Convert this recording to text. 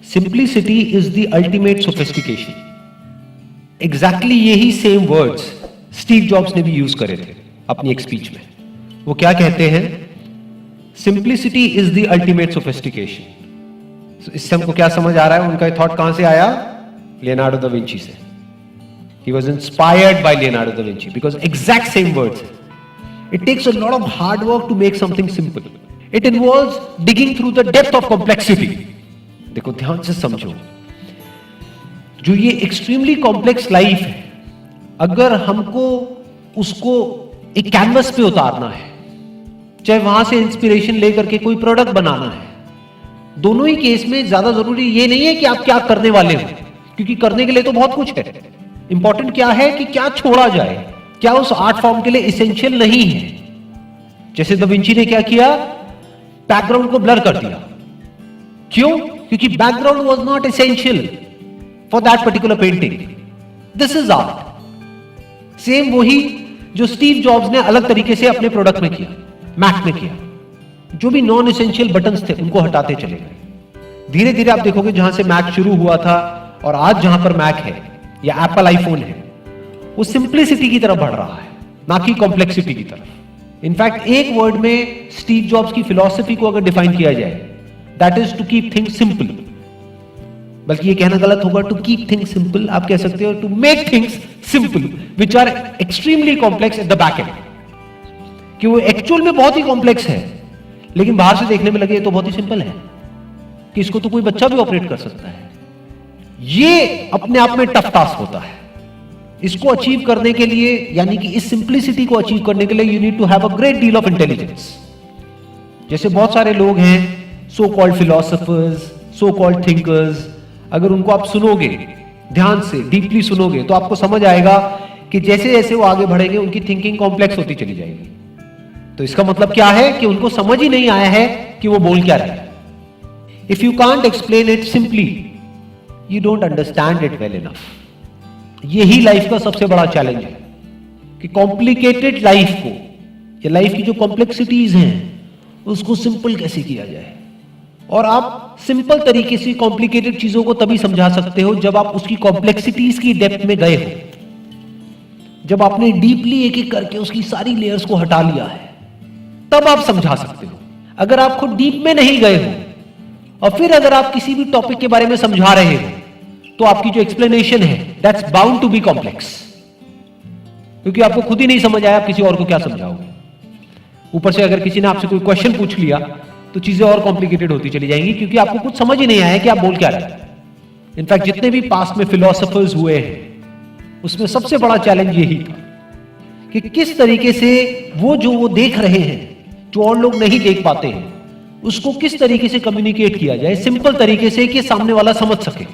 Simplicity is the ultimate sophistication. Exactly यही same words Steve jobs ने भी use करे थे अपनी एक स्पीच में। वो क्या कहते हैं? Simplicity is the ultimate sophistication. इससे हमको क्या समझ आ रहा है? उनका थॉट कहां से आया? लियोनार्डो दा विंची से। He was inspired by Leonardo da Vinci because exact same words. It takes a lot of hard work to make something simple. It involves digging through the depth of complexity. देखो ध्यान से समझो, जो ये extremely complex life है, अगर हमको उसको एक कैनवस पे उतारना है, चाहे वहां से इंस्पिरेशन लेकर के कोई प्रोडक्ट बनाना है, दोनों ही केस में ज्यादा जरूरी ये नहीं है कि आप क्या करने वाले हो, क्योंकि करने के लिए तो बहुत कुछ है। इंपॉर्टेंट क्या है कि क्या छोड़ा जाए, क्या उस आर्ट फॉर्म के लिए इसेंशियल नहीं है। जैसे दा विंची ने क्या किया? बैकग्राउंड को ब्लर कर दिया। क्यों? क्योंकि background was not essential for that particular painting. This is art. Same वही जो स्टीव जॉब्स ने अलग तरीके से अपने प्रोडक्ट में किया, मैक में किया। जो भी नॉन एसेंशियल बटन्स थे उनको हटाते चले गए। धीरे धीरे आप देखोगे जहां से मैक शुरू हुआ था और आज जहां पर मैक है या एप्पल आईफोन है, वो सिंप्लिसिटी की तरफ बढ़ रहा है, ना कि कॉम्प्लेक्सिटी की तरफ। इनफैक्ट एक वर्ड में स्टीव जॉब्स की फिलॉसफी को अगर डिफाइन किया जाए, that is to keep things simple. बल्कि ये कहना गलत होगा टू कीप थिंग्स सिंपल, आप कह सकते हो to make things simple which are extremely complex at the back end. कि वो एक्चुअल में बहुत ही कॉम्प्लेक्स है, लेकिन बाहर से देखने में लगे तो बहुत ही सिंपल है, कि इसको तो कोई बच्चा भी ऑपरेट कर सकता है। ये अपने आप में टफ टास्क होता है। इसको अचीव करने के लिए, यानी कि इस सिंप्लिसिटी को अचीव करने के लिए, you need to have a great deal of intelligence. जैसे बहुत सारे लोग हैं, so called philosophers, so called thinkers, अगर उनको आप सुनोगे, ध्यान से डीपली सुनोगे, तो आपको समझ आएगा कि जैसे जैसे वो आगे बढ़ेंगे उनकी थिंकिंग कॉम्प्लेक्स होती चली जाएगी। तो इसका मतलब क्या है? कि उनको समझ ही नहीं आया है कि वो बोल क्या रहे हैं। If you can't explain it simply, you don't understand it well enough. यही लाइफ का सबसे बड़ा चैलेंज है कि कॉम्प्लिकेटेड लाइफ को, या लाइफ की जो कॉम्प्लेक्सिटीज हैं, उसको सिंपल कैसे किया जाए। और आप सिंपल तरीके से कॉम्प्लिकेटेड चीजों को तभी समझा सकते हो जब आप उसकी कॉम्प्लेक्सिटीज की डेप्थ में गए हो, जब आपने डीपली एक एक करके उसकी सारी लेयर्स को हटा लिया है, तब आप समझा सकते हो। अगर आप खुद डीप में नहीं गए हो और फिर अगर आप किसी भी टॉपिक के बारे में समझा रहे हो, तो आपकी जो एक्सप्लेनेशन है that's bound to be complex, क्योंकि आपको खुद ही नहीं समझ आया, आप किसी और को क्या समझाओगे। ऊपर से अगर किसी ने आपसे कोई क्वेश्चन पूछ लिया तो चीजें और कॉम्प्लिकेटेड होती चली जाएंगी, क्योंकि आपको कुछ समझ ही नहीं आया कि आप बोल क्या रहे हैं। इनफैक्ट जितने भी पास्ट में फिलोसोफर्स हुए हैं, उसमें सबसे बड़ा चैलेंज यही था कि किस तरीके से वो देख रहे हैं, जो और लोग नहीं देख पाते हैं, उसको किस तरीके से कम्युनिकेट किया जाए सिंपल तरीके से कि सामने वाला समझ सके।